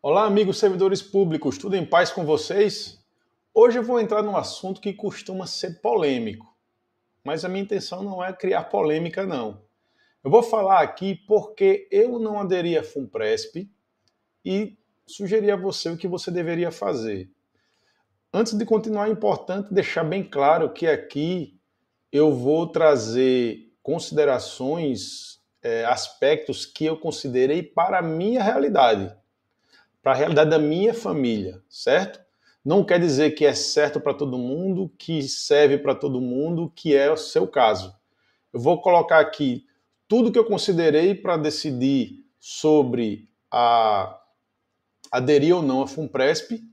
Olá, amigos servidores públicos, tudo em paz com vocês? Hoje eu vou entrar num assunto que costuma ser polêmico, mas a minha intenção não é criar polêmica, não. Eu vou falar aqui porque eu não aderi à FUNPRESP e sugerir a você o que você deveria fazer. Antes de continuar, é importante deixar bem claro que aqui eu vou trazer considerações, aspectos que eu considerei para a minha realidade, para a realidade da minha família, certo? Não quer dizer que é certo para todo mundo, que serve para todo mundo, que é o seu caso. Eu vou colocar aqui tudo que eu considerei para decidir sobre aderir ou não à FUNPRESP,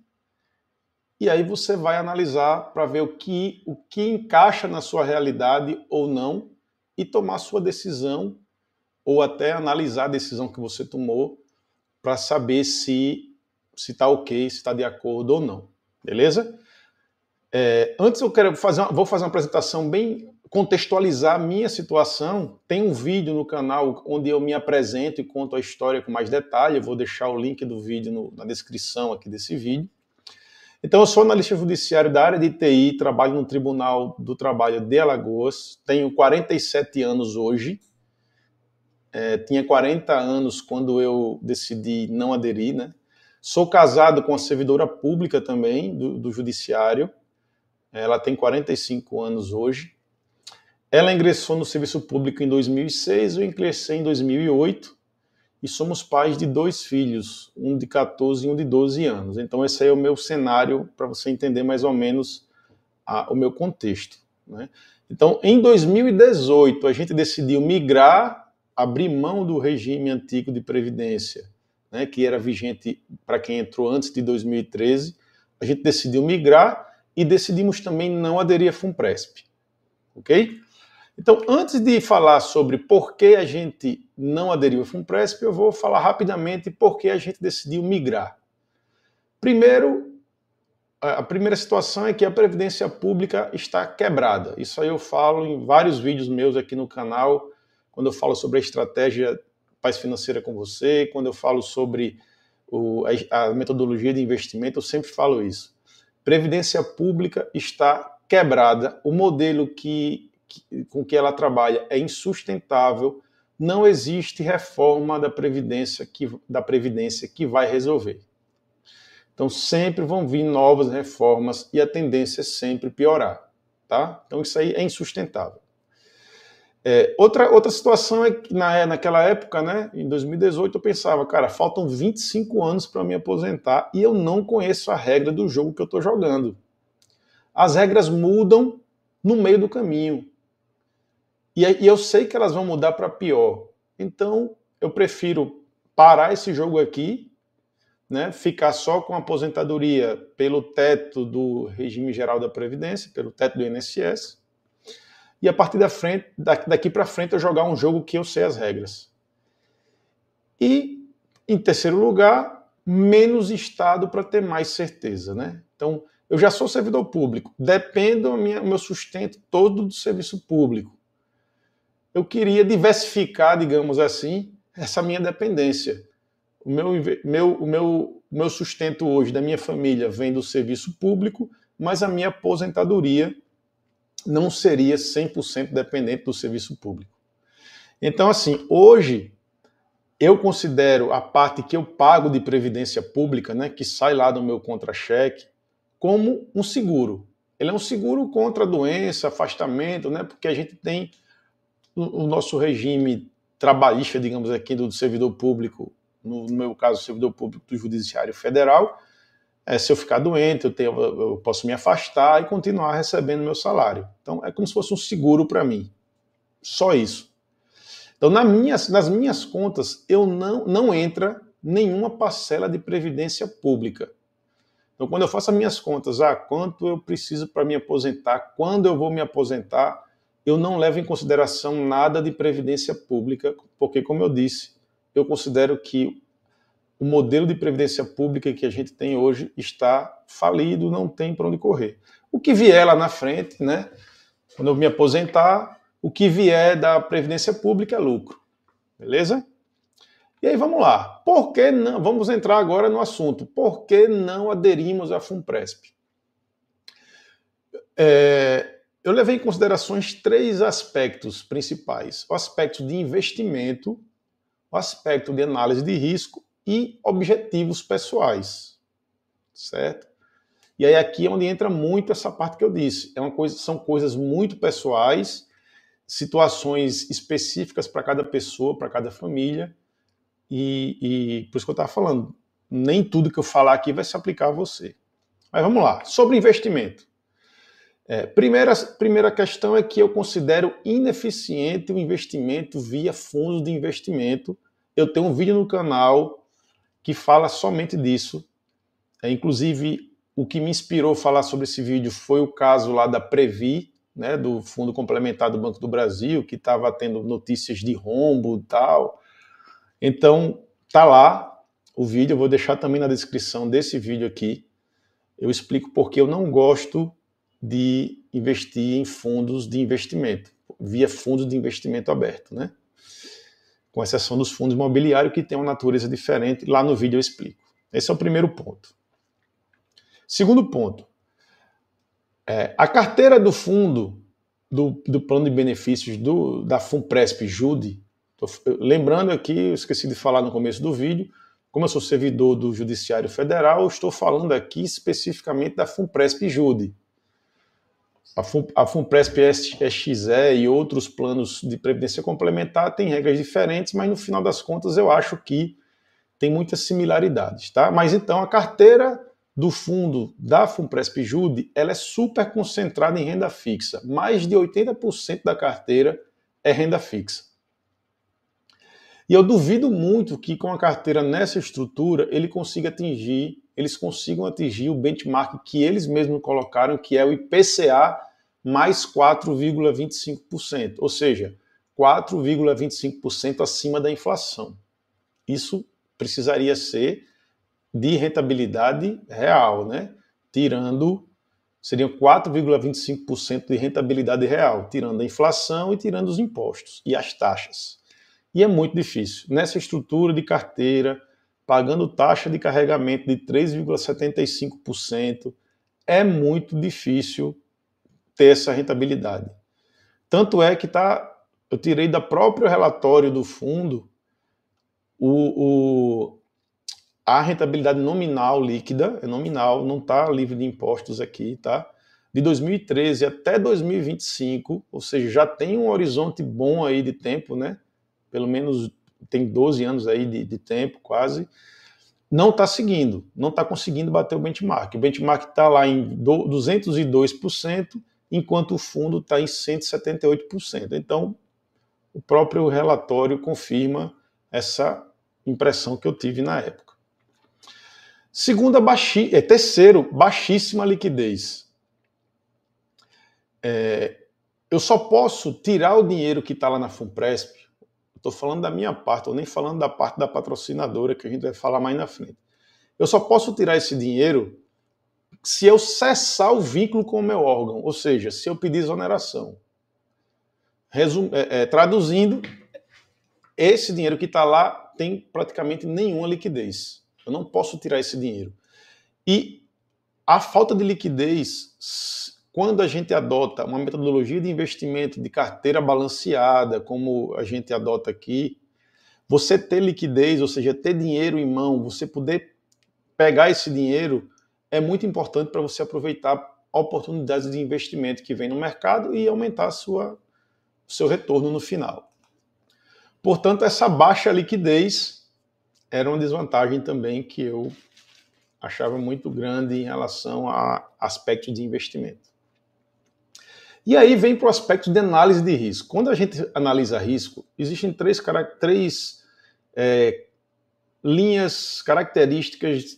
e aí você vai analisar para ver o que encaixa na sua realidade ou não e tomar sua decisão, ou até analisar a decisão que você tomou para saber se está ok, se está de acordo ou não. Beleza? Antes vou fazer uma apresentação bem contextualizar a minha situação. Tem um vídeo no canal onde eu me apresento e conto a história com mais detalhe. Eu vou deixar o link do vídeo na descrição aqui desse vídeo. Então, eu sou analista judiciário da área de TI, trabalho no Tribunal do Trabalho de Alagoas, tenho 47 anos hoje, tinha 40 anos quando eu decidi não aderir, né? Sou casado com uma servidora pública também, do Judiciário, ela tem 45 anos hoje. Ela ingressou no serviço público em 2006, eu ingressei em 2008, e somos pais de 2 filhos, um de 14 e um de 12 anos. Então esse aí é o meu cenário, para você entender mais ou menos o meu contexto, né? Então, em 2018, a gente decidiu migrar, abrir mão do regime antigo de previdência, né, que era vigente para quem entrou antes de 2013. A gente decidiu migrar e decidimos também não aderir à FUNPRESP. Ok? Então, antes de falar sobre por que a gente não aderiu à FUNPRESP, eu vou falar rapidamente por que a gente decidiu migrar. Primeiro, a primeira situação é que a Previdência Pública está quebrada. Isso aí eu falo em vários vídeos meus aqui no canal, quando eu falo sobre a estratégia Paz Financeira com você, quando eu falo sobre a metodologia de investimento, eu sempre falo isso. Previdência Pública está quebrada, o modelo com que ela trabalha é insustentável, não existe reforma da Previdência que vai resolver. Então sempre vão vir novas reformas e a tendência é sempre piorar, tá? Então isso aí é insustentável. Outra situação é que naquela época, né, em 2018, eu pensava, cara, faltam 25 anos para me aposentar e eu não conheço a regra do jogo que eu estou jogando. As regras mudam no meio do caminho. E eu sei que elas vão mudar para pior. Então eu prefiro parar esse jogo aqui, né, ficar só com a aposentadoria pelo teto do regime geral da Previdência, pelo teto do INSS, e a partir daqui para frente eu jogar um jogo que eu sei as regras. E, em terceiro lugar, menos Estado para ter mais certeza, né? Então, eu já sou servidor público, dependo do meu sustento todo do serviço público. Eu queria diversificar, digamos assim, essa minha dependência. O meu sustento hoje da minha família vem do serviço público, mas a minha aposentadoria não seria 100% dependente do serviço público. Então, assim, hoje eu considero a parte que eu pago de previdência pública, né, que sai lá do meu contra-cheque, como um seguro. Ele é um seguro contra doença, afastamento, né, porque a gente tem o nosso regime trabalhista, digamos aqui, do servidor público, no meu caso, servidor público do Judiciário Federal. Se eu ficar doente, eu posso me afastar e continuar recebendo meu salário. Então, é como se fosse um seguro para mim. Só isso. Então, nas minhas contas, não entra nenhuma parcela de previdência pública. Então, quando eu faço as minhas contas, quanto eu preciso para me aposentar, quando eu vou me aposentar, eu não levo em consideração nada de previdência pública, porque, como eu disse, eu considero que o modelo de previdência pública que a gente tem hoje está falido, não tem para onde correr. O que vier lá na frente, né, quando eu me aposentar, o que vier da previdência pública é lucro. Beleza? E aí vamos lá. Por que não? Vamos entrar agora no assunto. Por que não aderimos à FUNPRESP? Eu levei em considerações 3 aspectos principais: o aspecto de investimento, o aspecto de análise de risco e objetivos pessoais, certo? E aí aqui é onde entra muito essa parte que eu disse. São coisas muito pessoais, situações específicas para cada pessoa, para cada família, e por isso que eu estava falando, nem tudo que eu falar aqui vai se aplicar a você. Mas vamos lá, sobre investimento. Primeira questão é que eu considero ineficiente o investimento via fundos de investimento. Eu tenho um vídeo no canal que fala somente disso. Inclusive, o que me inspirou a falar sobre esse vídeo foi o caso lá da Previ, né, do Fundo Complementar do Banco do Brasil, que estava tendo notícias de rombo e tal. Então, tá lá o vídeo, eu vou deixar também na descrição desse vídeo aqui. Eu explico porque eu não gosto de investir em fundos de investimento, via fundos de investimento aberto, né? Com exceção dos fundos imobiliários, que tem uma natureza diferente. Lá no vídeo eu explico. Esse é o primeiro ponto. Segundo ponto, a carteira do fundo do plano de benefícios da FUNPRESP Jude, lembrando aqui, eu esqueci de falar no começo do vídeo, como eu sou servidor do Judiciário Federal, eu estou falando aqui especificamente da FUNPRESP Jude. A FUNPRESP SXE e outros planos de previdência complementar têm regras diferentes, mas no final das contas eu acho que tem muitas similaridades, tá? Mas então a carteira do fundo da FUNPRESP Jude, ela é super concentrada em renda fixa. Mais de 80% da carteira é renda fixa. E eu duvido muito que com a carteira nessa estrutura eles consigam atingir o benchmark que eles mesmos colocaram, que é o IPCA mais 4,25%, ou seja, 4,25% acima da inflação. Isso precisaria ser de rentabilidade real, né? Seriam 4,25% de rentabilidade real, tirando a inflação e tirando os impostos e as taxas. E é muito difícil. Nessa estrutura de carteira, pagando taxa de carregamento de 3,75%, é muito difícil ter essa rentabilidade. Tanto é que eu tirei da próprio relatório do fundo a rentabilidade nominal líquida, é nominal, não está livre de impostos aqui, tá? De 2013 até 2025, ou seja, já tem um horizonte bom aí de tempo, né? Pelo menos tem 12 anos aí de tempo, quase. Não está seguindo, não está conseguindo bater o benchmark. O benchmark está lá em 202%, enquanto o fundo está em 178%. Então, o próprio relatório confirma essa impressão que eu tive na época. Terceiro, baixíssima liquidez. Eu só posso tirar o dinheiro que está lá na FUNPRESP. Estou falando da minha parte, estou nem falando da parte da patrocinadora, que a gente vai falar mais na frente. Eu só posso tirar esse dinheiro se eu cessar o vínculo com o meu órgão, ou seja, se eu pedir exoneração. Traduzindo, esse dinheiro que está lá tem praticamente nenhuma liquidez. Eu não posso tirar esse dinheiro. E a falta de liquidez, quando a gente adota uma metodologia de investimento de carteira balanceada, como a gente adota aqui, você ter liquidez, ou seja, ter dinheiro em mão, você poder pegar esse dinheiro, é muito importante para você aproveitar oportunidades de investimento que vem no mercado e aumentar o seu retorno no final. Portanto, essa baixa liquidez era uma desvantagem também que eu achava muito grande em relação a aspectos de investimento. E aí vem para o aspecto de análise de risco. Quando a gente analisa risco, existem três linhas características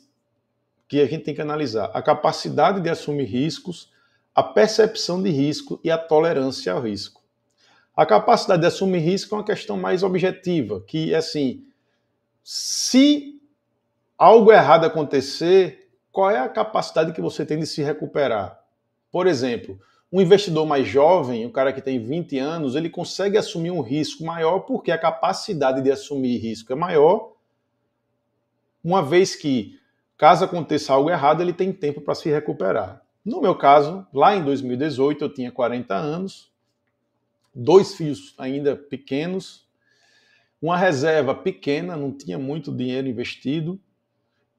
que a gente tem que analisar: a capacidade de assumir riscos, a percepção de risco e a tolerância ao risco. A capacidade de assumir risco é uma questão mais objetiva, que é assim, se algo errado acontecer, qual é a capacidade que você tem de se recuperar? Por exemplo, um investidor mais jovem, um cara que tem 20 anos, ele consegue assumir um risco maior porque a capacidade de assumir risco é maior uma vez que, caso aconteça algo errado, ele tem tempo para se recuperar. No meu caso, lá em 2018, eu tinha 40 anos, 2 filhos ainda pequenos, uma reserva pequena, não tinha muito dinheiro investido,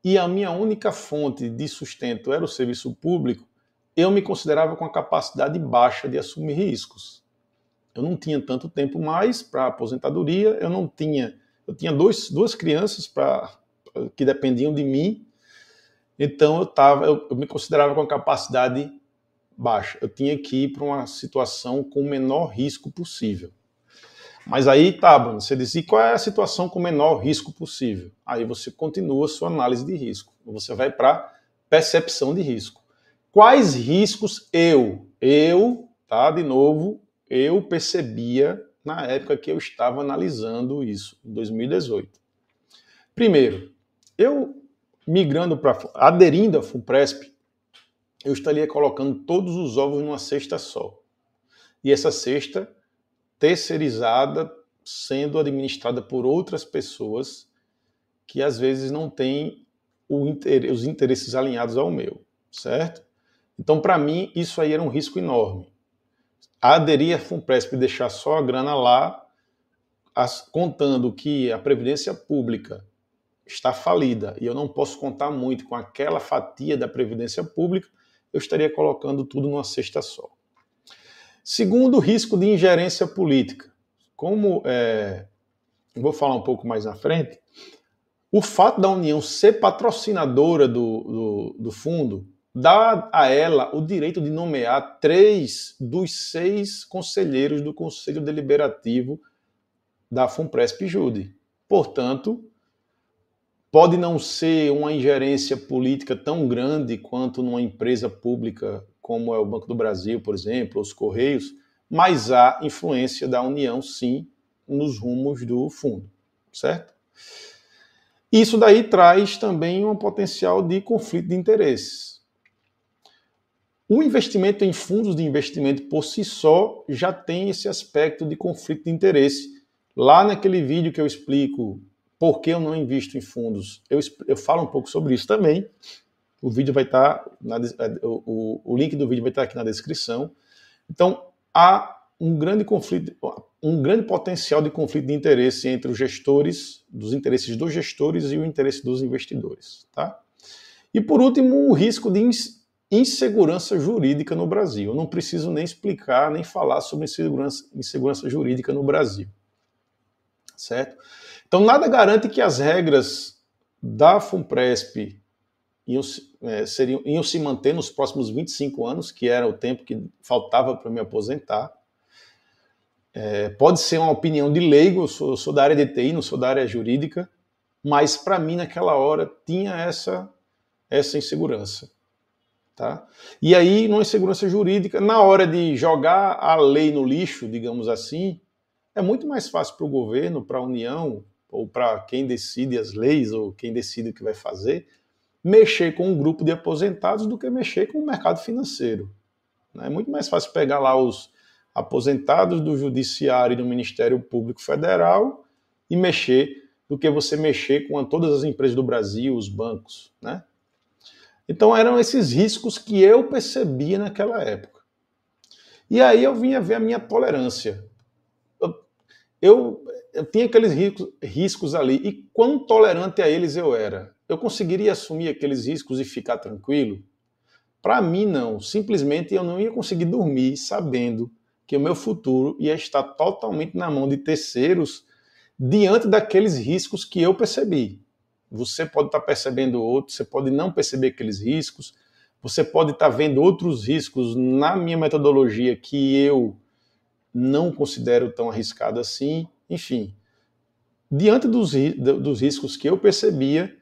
e a minha única fonte de sustento era o serviço público. Eu me considerava com a capacidade baixa de assumir riscos. Eu não tinha tanto tempo mais para aposentadoria, eu tinha duas crianças que dependiam de mim, então eu me considerava com a capacidade baixa. Eu tinha que ir para uma situação com o menor risco possível. Mas aí tá, Bruno, você diz, e qual é a situação com o menor risco possível? Aí você continua a sua análise de risco. Você vai para percepção de risco. Quais riscos tá, de novo, eu percebia na época que eu estava analisando isso, em 2018? Primeiro, eu aderindo à FUNPRESP, eu estaria colocando todos os ovos numa cesta só. E essa cesta terceirizada, sendo administrada por outras pessoas que às vezes não têm os interesses alinhados ao meu, certo? Então, para mim, isso aí era um risco enorme. Aderir à FUNPRESP e deixar só a grana lá, contando que a Previdência Pública está falida e eu não posso contar muito com aquela fatia da Previdência Pública, eu estaria colocando tudo numa cesta só. Segundo, risco de ingerência política. Como eu vou falar um pouco mais na frente, o fato da União ser patrocinadora do fundo dá a ela o direito de nomear 3 dos 6 conselheiros do Conselho Deliberativo da FUNPRESP-JUDE. Portanto, pode não ser uma ingerência política tão grande quanto numa empresa pública como é o Banco do Brasil, por exemplo, os Correios, mas há influência da União, sim, nos rumos do fundo, certo? Isso daí traz também um potencial de conflito de interesses. O investimento em fundos de investimento por si só já tem esse aspecto de conflito de interesse. Lá naquele vídeo que eu explico por que eu não invisto em fundos, eu falo um pouco sobre isso também. O vídeo vai estar o link do vídeo vai estar aqui na descrição. Então, há um grande potencial de conflito de interesse entre os gestores, dos interesses dos gestores e o interesse dos investidores, tá? E por último, o risco de insegurança jurídica no Brasil. Eu não preciso nem explicar, nem falar sobre insegurança jurídica no Brasil, certo? Então, nada garante que as regras da FUNPRESP iam se manter nos próximos 25 anos, que era o tempo que faltava para me aposentar. Pode ser uma opinião de leigo, eu sou da área de TI, não sou da área jurídica, mas para mim naquela hora tinha essa insegurança. Tá? E aí, numa insegurança jurídica, na hora de jogar a lei no lixo, digamos assim, é muito mais fácil para o governo, para a União, ou para quem decide as leis, ou quem decide o que vai fazer, mexer com um grupo de aposentados do que mexer com o mercado financeiro. É muito mais fácil pegar lá os aposentados do Judiciário e do Ministério Público Federal e mexer do que você mexer com todas as empresas do Brasil, os bancos, né? Então eram esses riscos que eu percebia naquela época. E aí eu vinha ver a minha tolerância. Eu tinha aqueles riscos ali, e quão tolerante a eles eu era. Eu conseguiria assumir aqueles riscos e ficar tranquilo? Para mim, não. Simplesmente eu não ia conseguir dormir sabendo que o meu futuro ia estar totalmente na mão de terceiros diante daqueles riscos que eu percebi. Você pode estar percebendo outros, você pode não perceber aqueles riscos, você pode estar vendo outros riscos na minha metodologia que eu não considero tão arriscado assim. Enfim, diante dos riscos que eu percebia,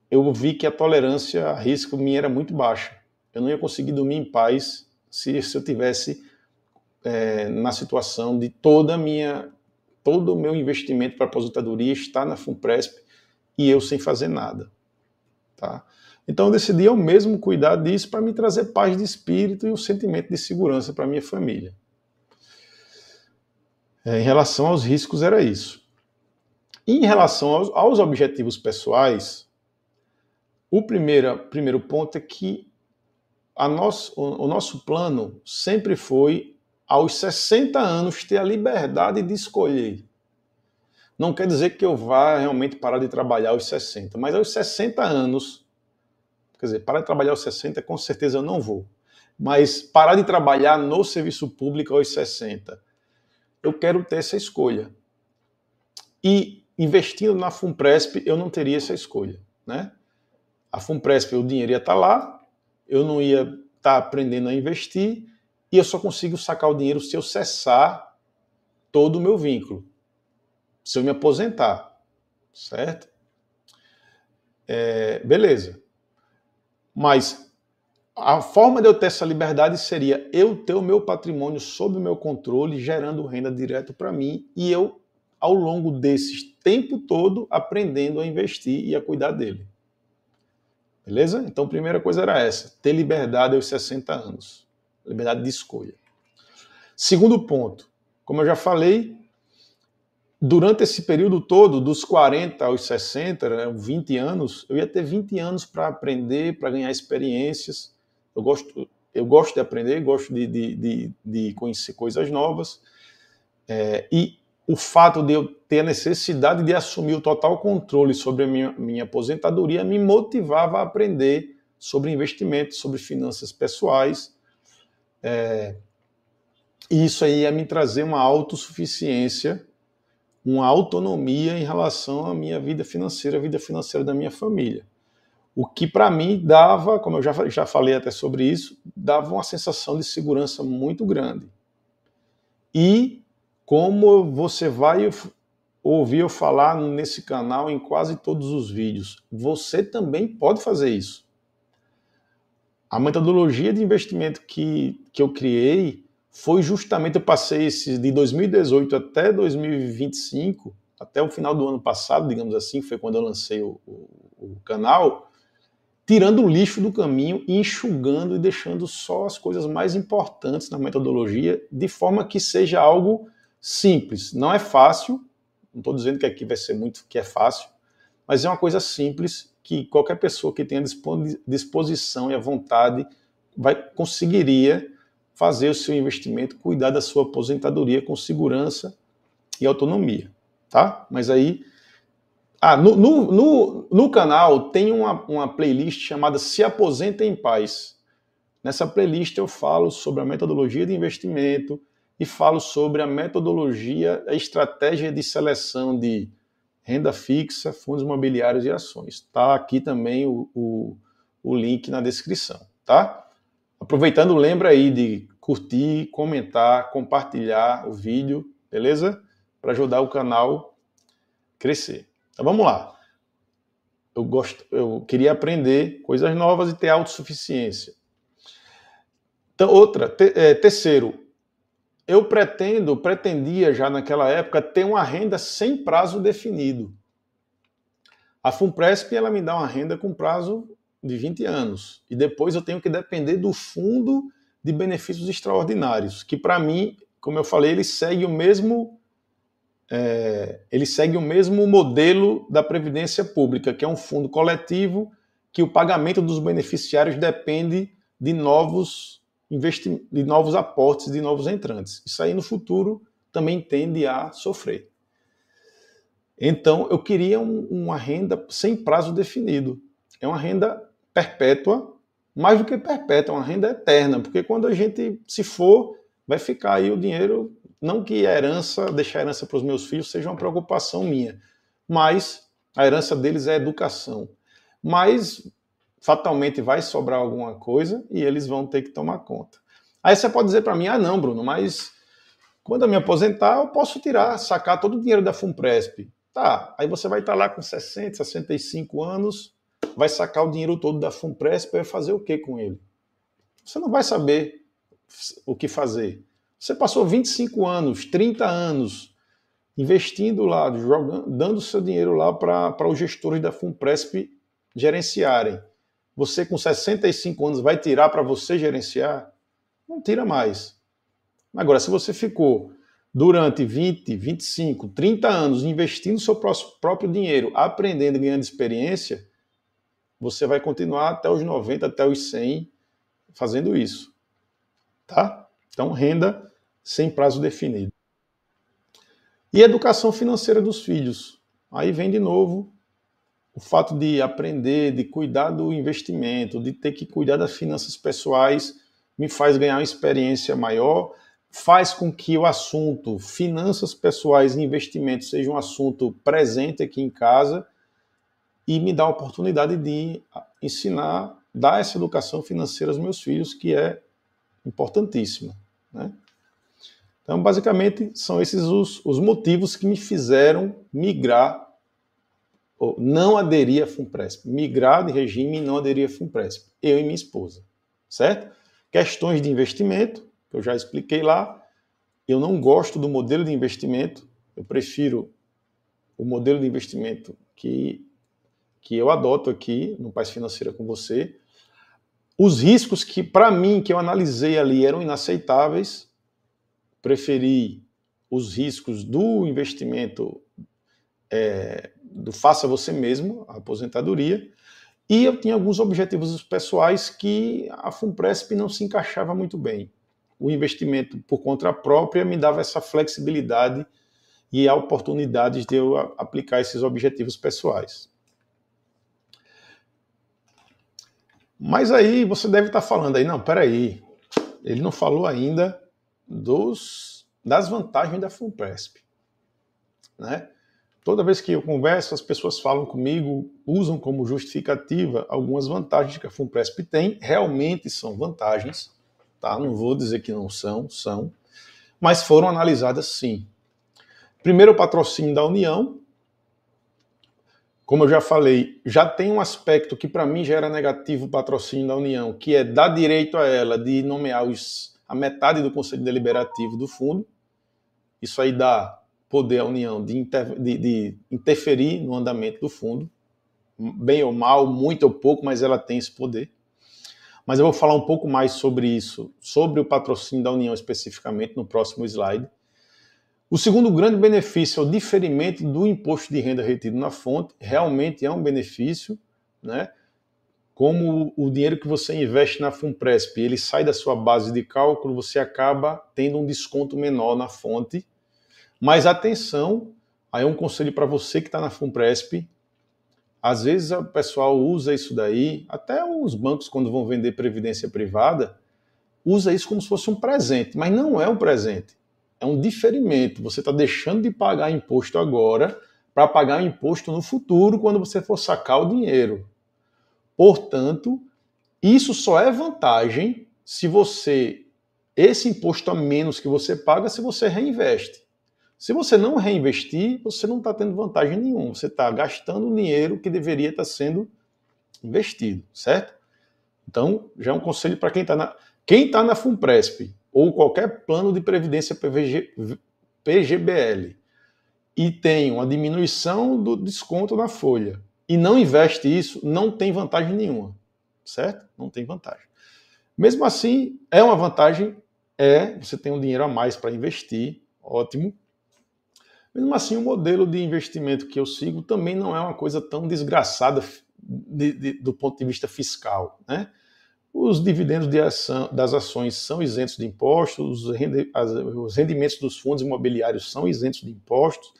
eu vi que a tolerância a risco minha era muito baixa. Eu não ia conseguir dormir em paz se eu tivesse na situação de todo o meu investimento para aposentadoria estar na FUNPRESP e eu sem fazer nada. Tá? Então eu decidi eu mesmo cuidar disso para me trazer paz de espírito e um sentimento de segurança para minha família. Em relação aos riscos era isso. Em relação aos objetivos pessoais, o primeiro ponto é que o nosso plano sempre foi, aos 60 anos, ter a liberdade de escolher. Não quer dizer que eu vá realmente parar de trabalhar aos 60, mas aos 60 anos, quer dizer, parar de trabalhar aos 60, com certeza eu não vou. Mas parar de trabalhar no serviço público aos 60, eu quero ter essa escolha. E investindo na Funpresp, eu não teria essa escolha, né? A Funpresp, o dinheiro ia estar lá, eu não ia estar aprendendo a investir, e eu só consigo sacar o dinheiro se eu cessar todo o meu vínculo, se eu me aposentar, certo? Beleza. Mas a forma de eu ter essa liberdade seria eu ter o meu patrimônio sob o meu controle, gerando renda direto para mim, e eu, ao longo desse tempo todo, aprendendo a investir e a cuidar dele. Beleza? Então, a primeira coisa era essa, ter liberdade aos 60 anos. Liberdade de escolha. Segundo ponto, como eu já falei, durante esse período todo, dos 40 aos 60, né, 20 anos, eu ia ter 20 anos para aprender, para ganhar experiências. Eu gosto de aprender, gosto de conhecer coisas novas. E o fato de eu ter a necessidade de assumir o total controle sobre a minha aposentadoria me motivava a aprender sobre investimentos, sobre finanças pessoais. E isso aí ia me trazer uma autossuficiência, uma autonomia em relação à minha vida financeira, a vida financeira da minha família. O que para mim dava, como eu já falei até sobre isso, dava uma sensação de segurança muito grande. E como você vai ouvir eu falar nesse canal em quase todos os vídeos, você também pode fazer isso. A metodologia de investimento que eu criei foi justamente, eu passei de 2018 até 2025, até o final do ano passado, digamos assim, foi quando eu lancei o canal, tirando o lixo do caminho, enxugando e deixando só as coisas mais importantes na metodologia, de forma que seja algo simples. Não é fácil, não estou dizendo que aqui vai ser muito que é fácil, mas é uma coisa simples que qualquer pessoa que tenha disposição e a vontade conseguiria fazer o seu investimento, cuidar da sua aposentadoria com segurança e autonomia, tá? Mas aí... no canal tem uma playlist chamada Se Aposenta em Paz. Nessa playlist eu falo sobre a metodologia de investimento e falo sobre a metodologia, a estratégia de seleção de renda fixa, fundos imobiliários e ações. Está aqui também o link na descrição, tá? Aproveitando, lembra aí de curtir, comentar, compartilhar o vídeo, beleza? Para ajudar o canal a crescer. Então vamos lá. Eu queria aprender coisas novas e ter autossuficiência. Então, terceiro, eu pretendia já naquela época ter uma renda sem prazo definido. A Funpresp, ela me dá uma renda com prazo de 20 anos. E depois eu tenho que depender do Fundo de Benefícios Extraordinários, que para mim, como eu falei, ele segue o mesmo modelo da Previdência Pública, que é um fundo coletivo que o pagamento dos beneficiários depende de novos aportes, de novos entrantes. Isso aí no futuro também tende a sofrer. Então eu queria uma renda sem prazo definido. É uma renda perpétua, mais do que perpétua, é uma renda eterna, porque quando a gente se for, vai ficar aí o dinheiro. Não que deixar a herança para os meus filhos seja uma preocupação minha, mas a herança deles é educação. Mas fatalmente vai sobrar alguma coisa e eles vão ter que tomar conta. Aí você pode dizer para mim, não, Bruno, mas quando eu me aposentar eu posso sacar todo o dinheiro da Funpresp. Tá, aí você vai estar lá com 60, 65 anos, vai sacar o dinheiro todo da Funpresp e vai fazer o que com ele? Você não vai saber o que fazer. Você passou 25 anos, 30 anos investindo lá, dando seu dinheiro lá para os gestores da Funpresp gerenciarem. Você com 65 anos vai tirar para você gerenciar? Não tira mais. Agora, se você ficou durante 20, 25, 30 anos investindo seu próprio dinheiro, aprendendo e ganhando experiência, você vai continuar até os 90, até os 100 fazendo isso, tá? Então, renda sem prazo definido. E educação financeira dos filhos. Aí vem de novo o fato de aprender, de cuidar do investimento, de ter que cuidar das finanças pessoais, me faz ganhar uma experiência maior, faz com que o assunto finanças pessoais e investimentos seja um assunto presente aqui em casa e me dá a oportunidade de ensinar, dar essa educação financeira aos meus filhos, que é importantíssima, né? Então, basicamente, são esses os motivos que me fizeram migrar, ou não aderir a FUNPRESP. Migrar de regime e não aderir a FUNPRESP. Eu e minha esposa, certo? Questões de investimento, que eu já expliquei lá. Eu não gosto do modelo de investimento. Eu prefiro o modelo de investimento que eu adoto aqui no Paz Financeira com você. Os riscos que, para mim, que eu analisei ali eram inaceitáveis. Preferi os riscos do investimento do faça você mesmo, a aposentadoria, e eu tinha alguns objetivos pessoais que a FUNPRESP não se encaixava muito bem. O investimento por conta própria me dava essa flexibilidade e a oportunidade de eu aplicar esses objetivos pessoais. Mas aí você deve estar falando aí, não, peraí, ele não falou ainda das vantagens da FUNPRESP, né? Toda vez que eu converso, as pessoas falam comigo, usam como justificativa algumas vantagens que a FUNPRESP tem, realmente são vantagens, tá? Não vou dizer que não são, mas foram analisadas sim. Primeiro, o patrocínio da União. Como eu já falei, já tem um aspecto que para mim já era negativo, o patrocínio da União, que é dar direito a ela de nomear a metade do Conselho Deliberativo do fundo. Isso aí dá poder à União de interferir no andamento do fundo, bem ou mal, muito ou pouco, mas ela tem esse poder. Mas eu vou falar um pouco mais sobre isso, sobre o patrocínio da União especificamente, no próximo slide. O segundo grande benefício é o diferimento do imposto de renda retido na fonte. Realmente é um benefício, né? Como o dinheiro que você investe na FUNPRESP, ele sai da sua base de cálculo, você acaba tendo um desconto menor na fonte. Mas atenção, aí é um conselho para você que está na FUNPRESP. Às vezes o pessoal usa isso daí, até os bancos quando vão vender previdência privada, usa isso como se fosse um presente, mas não é um presente, é um diferimento. Você está deixando de pagar imposto agora para pagar imposto no futuro quando você for sacar o dinheiro. Portanto, isso só é vantagem se esse imposto a menos que você paga, se você reinveste. Se você não reinvestir, você não está tendo vantagem nenhuma. Você está gastando dinheiro que deveria estar sendo investido, certo? Então, já é um conselho para quem está na FUNPRESP ou qualquer plano de previdência PGBL e tem uma diminuição do desconto na folha e não investe isso, não tem vantagem nenhuma, certo? Não tem vantagem. Mesmo assim, é uma vantagem, você tem um dinheiro a mais para investir, ótimo. Mesmo assim, o modelo de investimento que eu sigo também não é uma coisa tão desgraçada do ponto de vista fiscal, né? Os dividendos das ações são isentos de impostos, os rendimentos dos fundos imobiliários são isentos de impostos.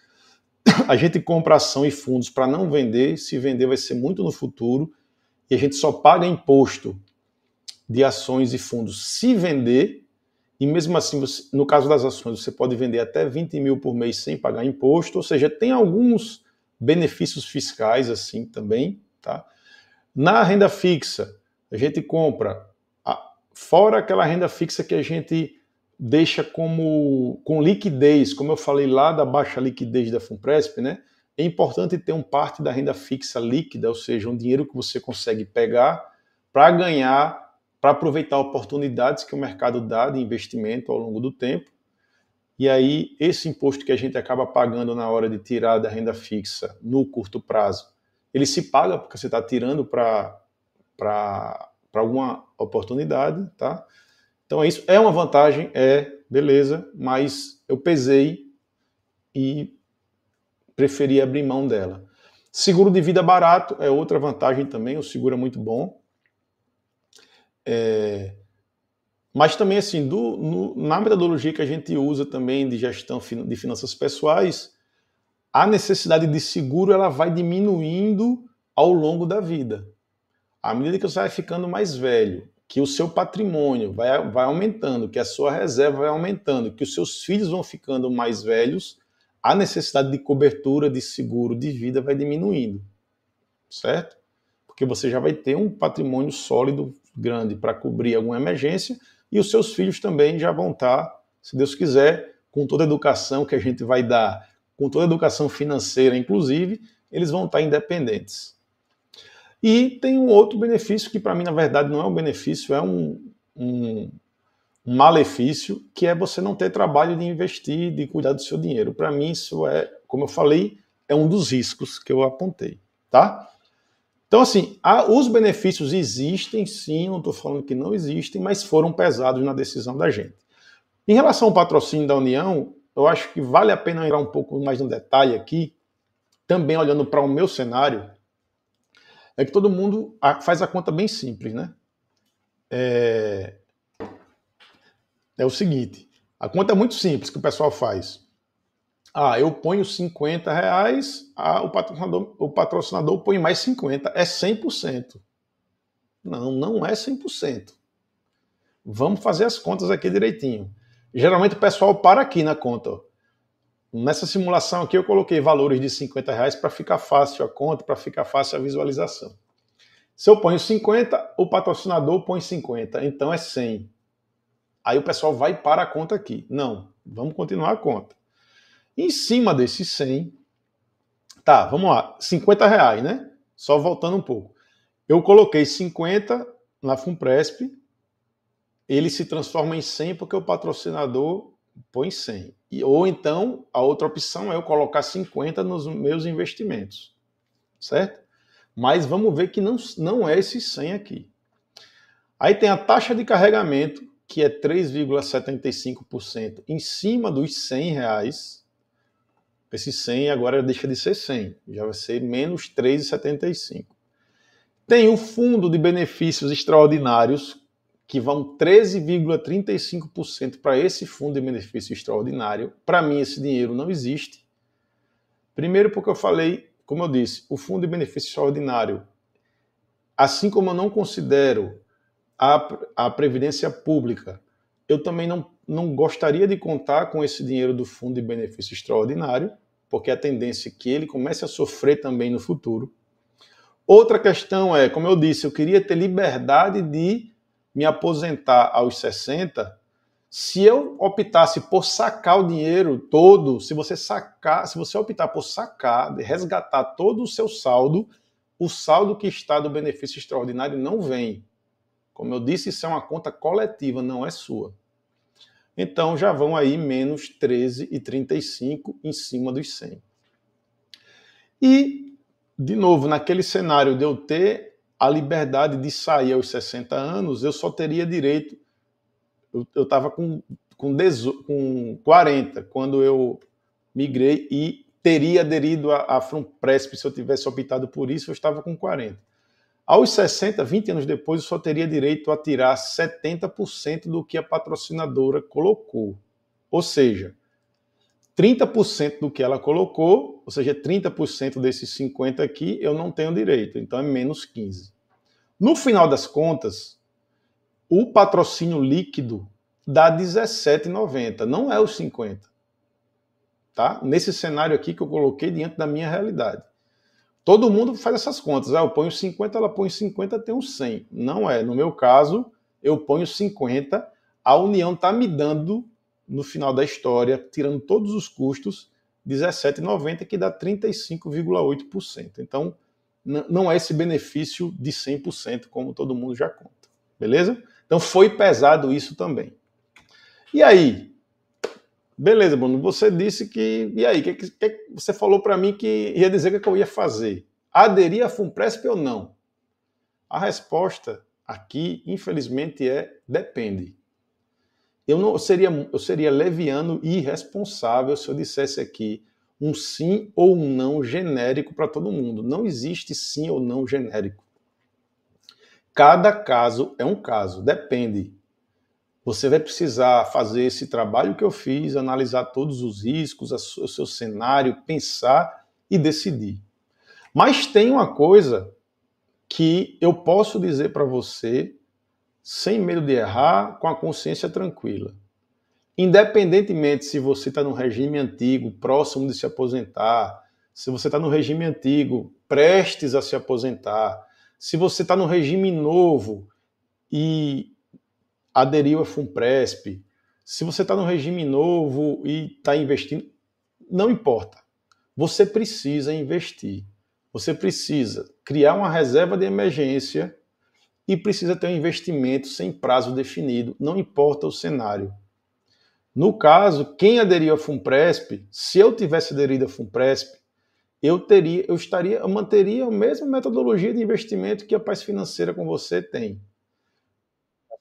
A gente compra ação e fundos para não vender, se vender vai ser muito no futuro, e a gente só paga imposto de ações e fundos se vender. E mesmo assim, no caso das ações, você pode vender até 20 mil por mês sem pagar imposto, ou seja, tem alguns benefícios fiscais assim também, tá? Na renda fixa, a gente compra, fora aquela renda fixa que a gente deixa com liquidez, como eu falei lá da baixa liquidez da FUNPRESP, né? É importante ter parte da renda fixa líquida, ou seja, um dinheiro que você consegue pegar para ganhar, para aproveitar oportunidades que o mercado dá de investimento ao longo do tempo. E aí, esse imposto que a gente acaba pagando na hora de tirar da renda fixa no curto prazo, ele se paga porque você está tirando para alguma oportunidade, tá? Então, isso é uma vantagem, beleza, mas eu pesei e preferi abrir mão dela. Seguro de vida barato é outra vantagem também, o seguro é muito bom. Mas também, assim, na metodologia que a gente usa também de gestão de finanças pessoais, a necessidade de seguro ela vai diminuindo ao longo da vida. À medida que você vai ficando mais velho, que o seu patrimônio vai aumentando, que a sua reserva vai aumentando, que os seus filhos vão ficando mais velhos, a necessidade de cobertura de seguro de vida vai diminuindo, certo? Porque você já vai ter um patrimônio sólido, grande, para cobrir alguma emergência, e os seus filhos também já vão estar, se Deus quiser, com toda a educação que a gente vai dar, com toda a educação financeira, inclusive, eles vão estar independentes. E tem um outro benefício que, para mim, na verdade, não é um benefício, é um malefício, que é você não ter trabalho de investir, de cuidar do seu dinheiro. Para mim, isso é, como eu falei, é um dos riscos que eu apontei, tá? Então, assim, os benefícios existem, sim, não estou falando que não existem, mas foram pesados na decisão da gente. Em relação ao patrocínio da União, eu acho que vale a pena entrar um pouco mais no detalhe aqui, também olhando para o meu cenário, é que todo mundo faz a conta bem simples, né? É o seguinte, a conta é muito simples que o pessoal faz. Eu ponho R$50, o patrocinador põe mais 50, é 100%. Não é 100%. Vamos fazer as contas aqui direitinho. Geralmente o pessoal para aqui na conta. Nessa simulação aqui eu coloquei valores de R$50 para ficar fácil a conta, para ficar fácil a visualização. Se eu ponho 50, o patrocinador põe 50, então é 100. Aí o pessoal vai para a conta aqui. Não, vamos continuar a conta. Em cima desses 100, tá, vamos lá, R$50, né? Só voltando um pouco. Eu coloquei 50 na Funpresp, ele se transforma em 100 porque o patrocinador põe 100. Ou então, a outra opção é eu colocar 50 nos meus investimentos, certo? Mas vamos ver que não é esse 100 aqui. Aí tem a taxa de carregamento, que é 3,75% em cima dos R$100. Esse 100 agora deixa de ser 100, já vai ser menos 3,75%. Tem o fundo de benefícios extraordinários, que vão 13,35% para esse fundo de benefício extraordinário. Para mim, esse dinheiro não existe. Primeiro porque eu falei, como eu disse, o fundo de benefício extraordinário, assim como eu não considero a previdência pública, eu também não gostaria de contar com esse dinheiro do fundo de benefício extraordinário, porque a tendência é que ele comece a sofrer também no futuro. Outra questão é, como eu disse, eu queria ter liberdade de me aposentar aos 60. Se eu optasse por sacar o dinheiro todo, se você optar por sacar, resgatar todo o seu saldo, o saldo que está do benefício extraordinário não vem. Como eu disse, isso é uma conta coletiva, não é sua. Então já vão aí menos 13,35 em cima dos 100. E, de novo, naquele cenário de eu ter a liberdade de sair aos 60 anos, eu só teria direito... Eu estava com 40 quando eu migrei e teria aderido à Funpresp se eu tivesse optado por isso, eu estava com 40. Aos 60, 20 anos depois, eu só teria direito a tirar 70% do que a patrocinadora colocou. Ou seja, 30% do que ela colocou, ou seja, 30% desses 50 aqui, eu não tenho direito, então é menos 15. No final das contas, o patrocínio líquido dá R$17,90, não é os 50. Tá? Nesse cenário aqui que eu coloquei diante da minha realidade. Todo mundo faz essas contas. Eu ponho 50, ela põe 50, tem um 100. Não é. No meu caso, eu ponho 50, a União está me dando, no final da história, tirando todos os custos, R$17,90, que dá 35,8%. Então, não é esse benefício de 100%, como todo mundo já conta. Beleza? Então, foi pesado isso também. E aí? Beleza, Bruno, você disse que... E aí, que você falou para mim que ia dizer o que eu ia fazer? Aderir à Funpresp ou não? A resposta aqui, infelizmente, é depende. eu seria leviano e irresponsável se eu dissesse aqui um sim ou um não genérico para todo mundo. Não existe sim ou não genérico. Cada caso é um caso, depende. Você vai precisar fazer esse trabalho que eu fiz, analisar todos os riscos, o seu cenário, pensar e decidir. Mas tem uma coisa que eu posso dizer para você, sem medo de errar, com a consciência tranquila. Independentemente se você está no regime antigo, próximo de se aposentar, se você está no regime antigo, prestes a se aposentar, se você está no regime novo e aderiu a Funpresp, se você está no regime novo e está investindo, não importa. Você precisa investir. Você precisa criar uma reserva de emergência e precisa ter um investimento sem prazo definido, não importa o cenário. No caso, quem aderiu a Funpresp, se eu tivesse aderido a Funpresp, eu manteria a mesma metodologia de investimento que a Paz Financeira com você tem.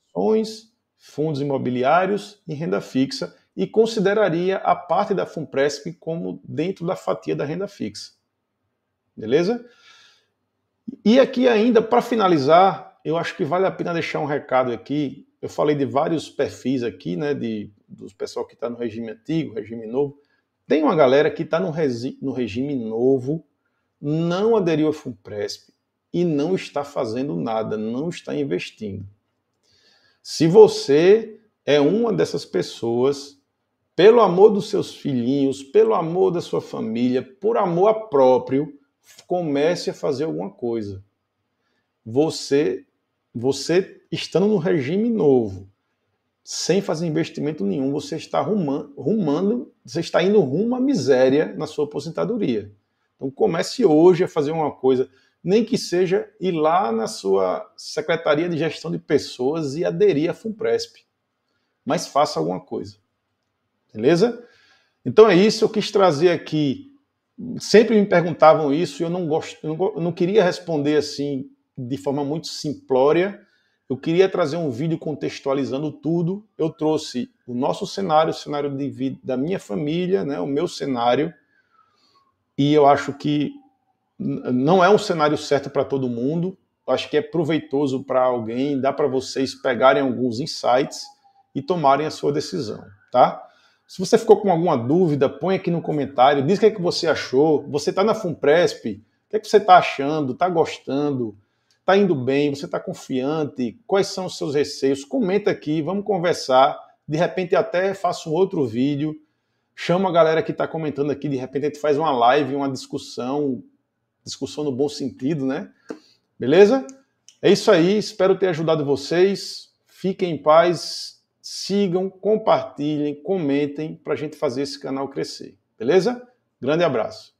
Ações, fundos imobiliários e renda fixa, e consideraria a parte da Funpresp como dentro da fatia da renda fixa. Beleza? E aqui ainda, para finalizar, eu acho que vale a pena deixar um recado aqui. Eu falei de vários perfis aqui, né, dos pessoal que está no regime antigo, regime novo. Tem uma galera que está no regime novo, não aderiu a Funpresp e não está fazendo nada, não está investindo. Se você é uma dessas pessoas, pelo amor dos seus filhinhos, pelo amor da sua família, por amor a próprio, comece a fazer alguma coisa. Você estando no regime novo, sem fazer investimento nenhum, você está você está indo rumo à miséria na sua aposentadoria. Então comece hoje a fazer uma coisa, nem que seja ir lá na sua Secretaria de Gestão de Pessoas e aderir à Funpresp. Mas faça alguma coisa. Beleza? Então é isso, eu quis trazer aqui. Sempre me perguntavam isso e eu não queria responder assim de forma muito simplória. Eu queria trazer um vídeo contextualizando tudo. Eu trouxe o nosso cenário, o cenário de vida da minha família, né, o meu cenário. E eu acho que não é um cenário certo para todo mundo. Eu acho que é proveitoso para alguém, dá para vocês pegarem alguns insights e tomarem a sua decisão, tá? Se você ficou com alguma dúvida, põe aqui no comentário, diz o que é que você achou. Você está na Funpresp, o que é que você está achando? Está gostando? Está indo bem? Você está confiante? Quais são os seus receios? Comenta aqui, vamos conversar. De repente até faço um outro vídeo. Chama a galera que está comentando aqui, de repente a gente faz uma live, uma discussão no bom sentido, né? Beleza? É isso aí, espero ter ajudado vocês. Fiquem em paz. Sigam, compartilhem, comentem para a gente fazer esse canal crescer. Beleza? Grande abraço.